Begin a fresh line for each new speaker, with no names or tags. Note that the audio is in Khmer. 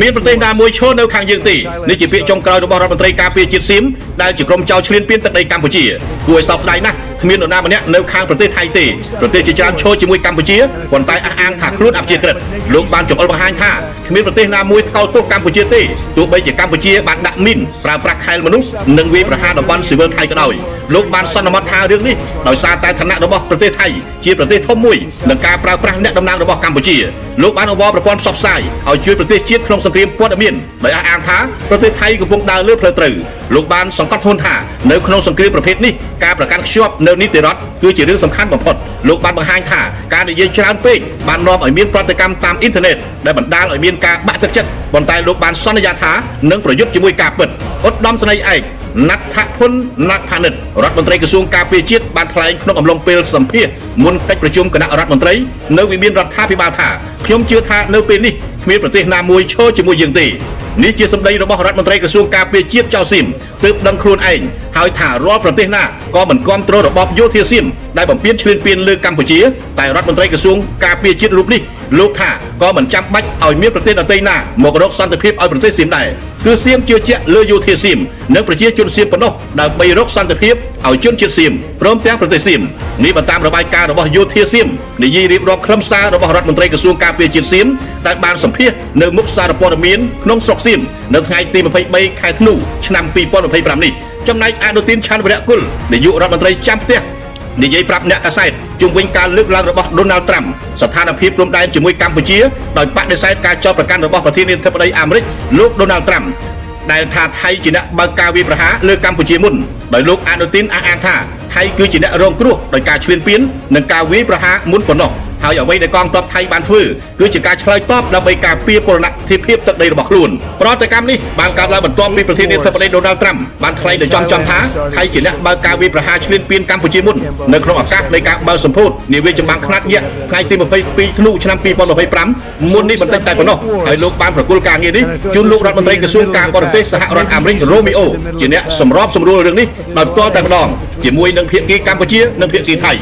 មានប្រទេសណាមួយឈរនៅខាងយើងទេនេះជាពាក្យចុងក្រោយរបស់រដ្ឋមន្ត្រីការពារជាតិសៀមដែលជាក្រុមចៅឈ្លានពានទឹកដីកម្ពុជាគួរឲ្យសោកស្ដាយណាស់គ្មាននរណាម្នាក់នៅខាងប្រទេសថៃទេប្រទេសជាច្រើនឈរជាមួយកម្ពុជាប៉ុន្តែអះអាងថាខ្លួនអព្យាក្រឹតលោកបានចង្អុលបង្ហាញថាគ្មានប្រទេសណាមួយថ្កោលទោសកម្ពុជាទេទោះបីជាកម្ពុជាបានដាក់មីនប្រើប្រាស់ខែលមនុស្សនិងវាយប្រហារតំបន់ស៊ីវិលថៃក៏ដោយលោកបានសន្មតថារឿងនេះដោយសារតែឋានៈរបស់ប្រទេសថៃជាប្រទេសធំមួយនិងការប្រើប្រាស់អ្នកតំណាងរបស់កម្ពុជាលោកបានអង្វរប្រព័ន្ធផ្សព្វផ្សាយឲ្យជួយប្រទេសជាតិក្នុងសង្គ្រាមព័ត៌មានដោយអះអាងថាប្រទេសថៃកំពុងដើរលើផ្លូវត្រូវលោកបានសង្កត់ធ្ងន់ថានៅក្នុងសង្គ្រាមប្រភេទនេះការប្រកាន់ខ្ជាប់នៅនីតិរដ្ឋគឺជារឿងសំខាន់បំផុតលោកបានបង្ហាញថាការនិយាយច្រើនពេកបាននាំឲ្យមានប្រតិកម្មតាមអ៊ីនធឺណិតដែលបណ្ដាលឲ្យមានការបាក់ទឹកចិត្តប៉ុន្តែលោកបានសន្យាថានឹងប្រយុទ្ធជាមួយការពិតឧត្តមសេនីយ៍ឯកណាត់ថាភុនណាត់ផានិតរដ្ឋមន្ត្រីក្រសួងការពារជាតិបានថ្លែងក្នុងអំឡុងពេលសម្ភាសមុនកិច្ចប្រជុំគណៈរដ្ឋមន្ត្រីនៅវិមានរដ្ឋាភិបាលថាខ្ញុំជឿថានៅពេលនេះគ្មានប្រទេសណាមួយឈរជាមួយយើងទេនេះជាសម្ដីរបស់រដ្ឋមន្ត្រីក្រសួងការពារជាតិចៅសៀមទើបដឹងខ្លួនឯងហើយថារាល់ប្រទេសណាក៏មិនគាំទ្ររបបយោធាសៀមដែលបំពានឈ្លានពានលើកម្ពុជាតែរដ្ឋមន្ត្រីក្រសួងការពារជាតិរូបនេះលោកថាក៏មិនចាំបាច់ឲ្យមានប្រទេសដទៃណាមករកសន្តិភាពឲ្យប្រទេសសៀមដែរគឺសៀមជឿជាក់លើយោធាសៀមនិងប្រជាជនសៀមប៉ុណ្ណោះដើម្បីរកសន្តិភាពឲ្យជនជាតិសៀមព្រមទាំងប្រទេសសៀមនេះបើតាមរបាយការណ៍របស់យោធាសៀមនិយាយរៀបរាប់ខ្លឹមសាររបស់រដ្ឋមន្ត្រីក្រសួងការពារជាតិសៀមដែលបានសម្ភាសនៅមុខសារព័ត៌មានក្នុងស្រុកសៀមនៅថ្ងៃទី23ខែធ្នូឆ្នាំ2025នេះចំណែកអនុទានឆាន់វរៈគុលនាយករដ្ឋមន្ត្រីចាំផ្ទះនិយាយប្រាប់អ្នកកាសែតជុំវិញការលើកឡើងរបស់ដូណាល់ត្រាំស្ថានភាពព្រំដែនជាមួយកម្ពុជាដោយបដិសេធការចោទប្រកាន់របស់ប្រធានាធិបតីអាមេរិកលោកដូណាល់ត្រាំដែលថាថៃជាអ្នកបើកការវាយប្រហារលើកម្ពុជាមុនដោយលោកអនុទានអះអាងថាថៃគឺជាអ្នករងគ្រោះដោយការឈ្លានពាននិងការវាយប្រហារមុនប៉ុណ្ណោះហើយអ្វីដែលកងទ័ពថៃបានធ្វើគឺជាការឆ្លើយតបដើម្បីការពារពលរដ្ឋធិភាពទឹកដីរបស់ខ្លួនប្រតិកម្មនេះបានកើតឡើងបន្ទាប់ពីប្រធានាធិបតីដូណាល់ត្រាំបានថ្លែងដោយចំថាថៃជាអ្នកបើកការវាយប្រហារឈ្លានពានកម្ពុជាមុននៅក្នុងឱកាសនៃការបើកសម្ពោធនាវាចម្បាំងខ្នាតយក្សថ្ងៃទី22ធ្នូឆ្នាំ2025មុននេះបន្តិចតែប៉ុណ្ណោះហើយលោកបានប្រគល់ការងារនេះជូនលោករដ្ឋមន្ត្រីក្រសួងការបរទេសសហរដ្ឋអាមេរិករ៉ូមីអូជាអ្នកសម្របសម្រួលរឿងនេះដោយផ្ទាល់តែម្ដងជាមួយនឹងភាគីកម្ពុជានិងភាគីថៃ